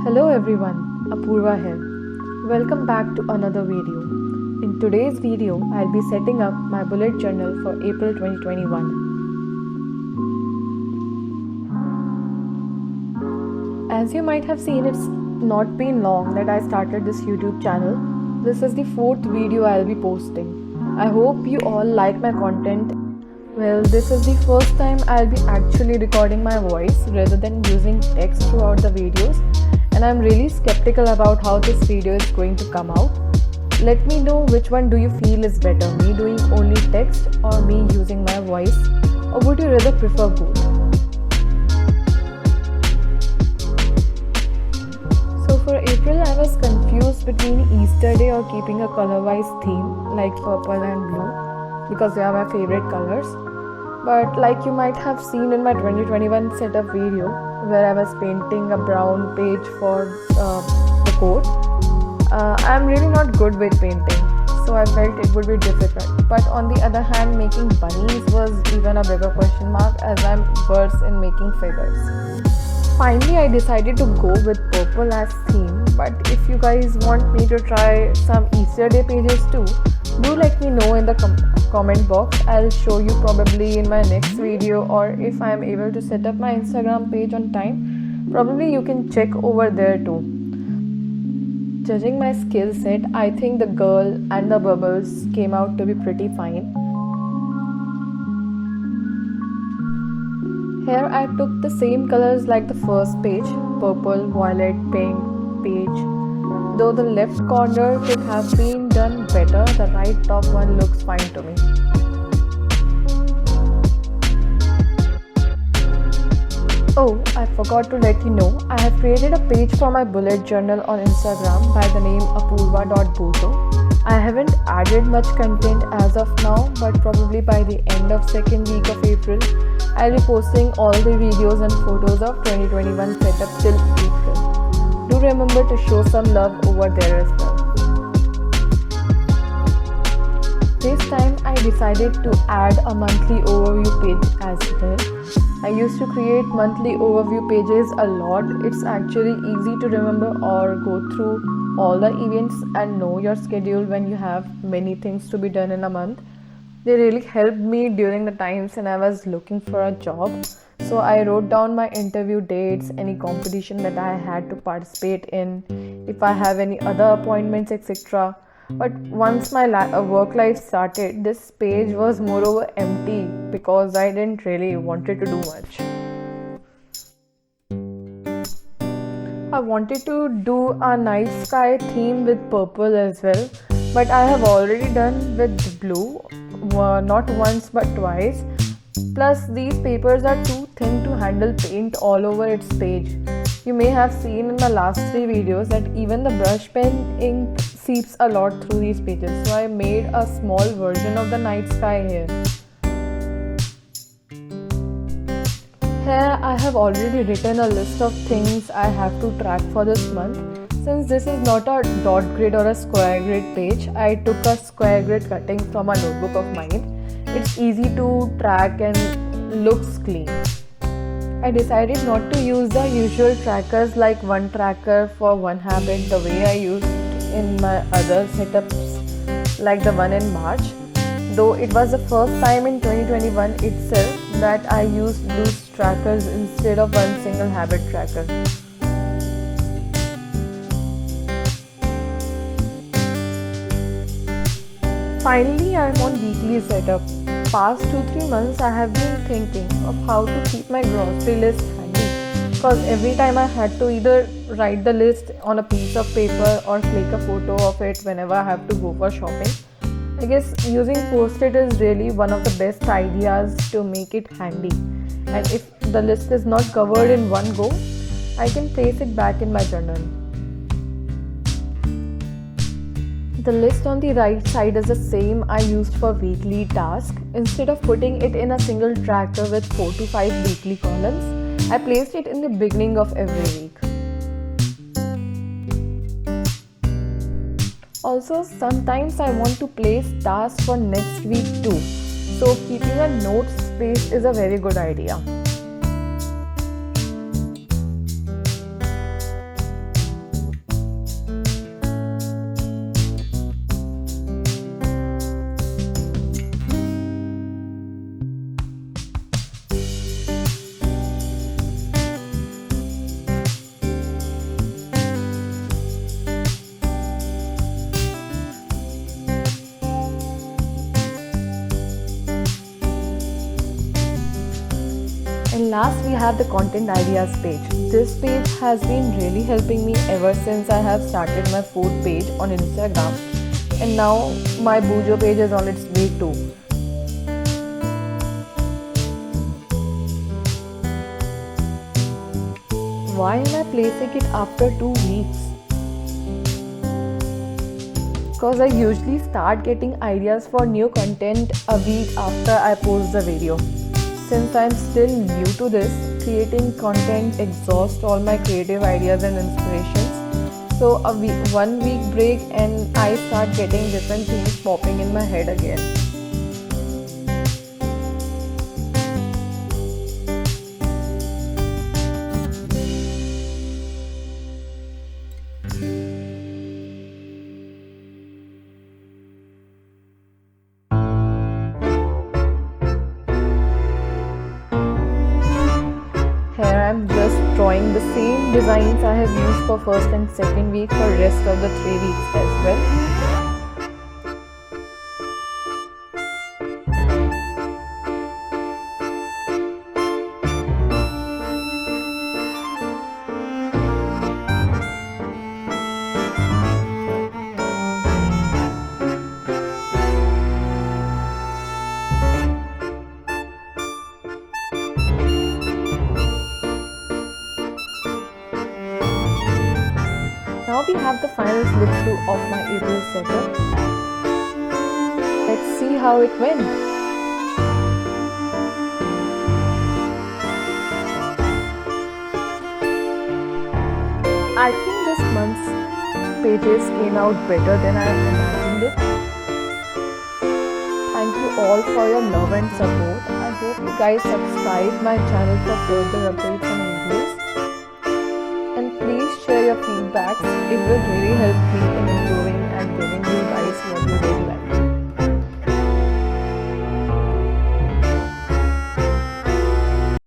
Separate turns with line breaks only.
Hello everyone, Apurva here. Welcome back to another video. In today's video, I'll be setting up my bullet journal for April 2021. As you might have seen, it's not been long that I started this YouTube channel. This is the fourth video I'll be posting. I hope you all like my content. Well, this is the first time I'll be actually recording my voice rather than using text throughout the videos, and I'm really skeptical about how this video is going to come out. Let me know which one do you feel is better, me doing only text or me using my voice, or would you rather prefer both? So for April, I was confused between Easter Day or keeping a color-wise theme like purple and blue because they are my favorite colors. But like you might have seen in my 2021 setup video where I was painting a brown page for the coat, I'm really not good with painting, so I felt it would be difficult. But on the other hand, making bunnies was even a bigger question mark as I'm versed in making figures. Finally, I decided to go with purple as theme, but if you guys want me to try some Easter Day pages too, do let me know in the comment box. I'll show you probably in my next video, or if I'm able to set up my Instagram page on time, probably you can check over there too. Judging my skill set, I think the girl and the bubbles came out to be pretty fine. Here I took the same colors like the first page, purple, violet, pink, peach. Though the left corner could have been done better, the right top one looks fine to me. Oh, I forgot to let you know, I have created a page for my bullet journal on Instagram by the name apurva.bozo. I haven't added much content as of now, but probably by the end of second week of April, I'll be posting all the videos and photos of 2021 setup till April. Do remember to show some love over there as well. This time I decided to add a monthly overview page as well. I used to create monthly overview pages a lot. It's actually easy to remember or go through all the events and know your schedule when you have many things to be done in a month. They really helped me during the times when I was looking for a job. So I wrote down my interview dates, any competition that I had to participate in, if I have any other appointments, etc. But once my work life started, this page was moreover empty because I didn't really wanted to do much. I wanted to do a night sky theme with purple as well, but I have already done with blue, not once but twice. Plus, these papers are too thin to handle paint all over its page. You may have seen in my last 3 videos that even the brush pen ink seeps a lot through these pages, so I made a small version of the night sky here. Here I have already written a list of things I have to track for this month. Since this is not a dot grid or a square grid page, I took a square grid cutting from a notebook of mine. It's easy to track and looks clean. I decided not to use the usual trackers like one tracker for one habit the way I used in my other setups like the one in March. Though it was the first time in 2021 itself that I used loose trackers instead of one single habit tracker. Finally, I am on weekly setup. Past 2-3 months I have been thinking of how to keep my grocery list handy, because every time I had to either write the list on a piece of paper or click a photo of it whenever I have to go for shopping. I guess using Post-it is really one of the best ideas to make it handy, and if the list is not covered in one go, I can place it back in my journal. The list on the right side is the same I used for weekly tasks. Instead of putting it in a single tracker with 4 to 5 weekly columns, I placed it in the beginning of every week. Also, sometimes I want to place tasks for next week too, so keeping a note space is a very good idea. last we have the content ideas page. This page has been really helping me ever since I have started my food page on Instagram, and now my Bujo page is on its way too. Why am I placing it after 2 weeks? Because I usually start getting ideas for new content a week after I post the video. Since I'm still new to this, creating content exhausts all my creative ideas and inspirations. So a week, 1 week break and I start getting different things popping in my head again. Here I'm just drawing the same designs I have used for first and second week for rest of the 3 weeks as well. Now we have the final flip through of my April setup. Let's see how it went. I think this month's pages came out better than I imagined it. Thank you all for your love and support. I hope you guys subscribe my channel for further updates and videos. And please share your feedbacks. It will really help me in improving and giving you guys what you really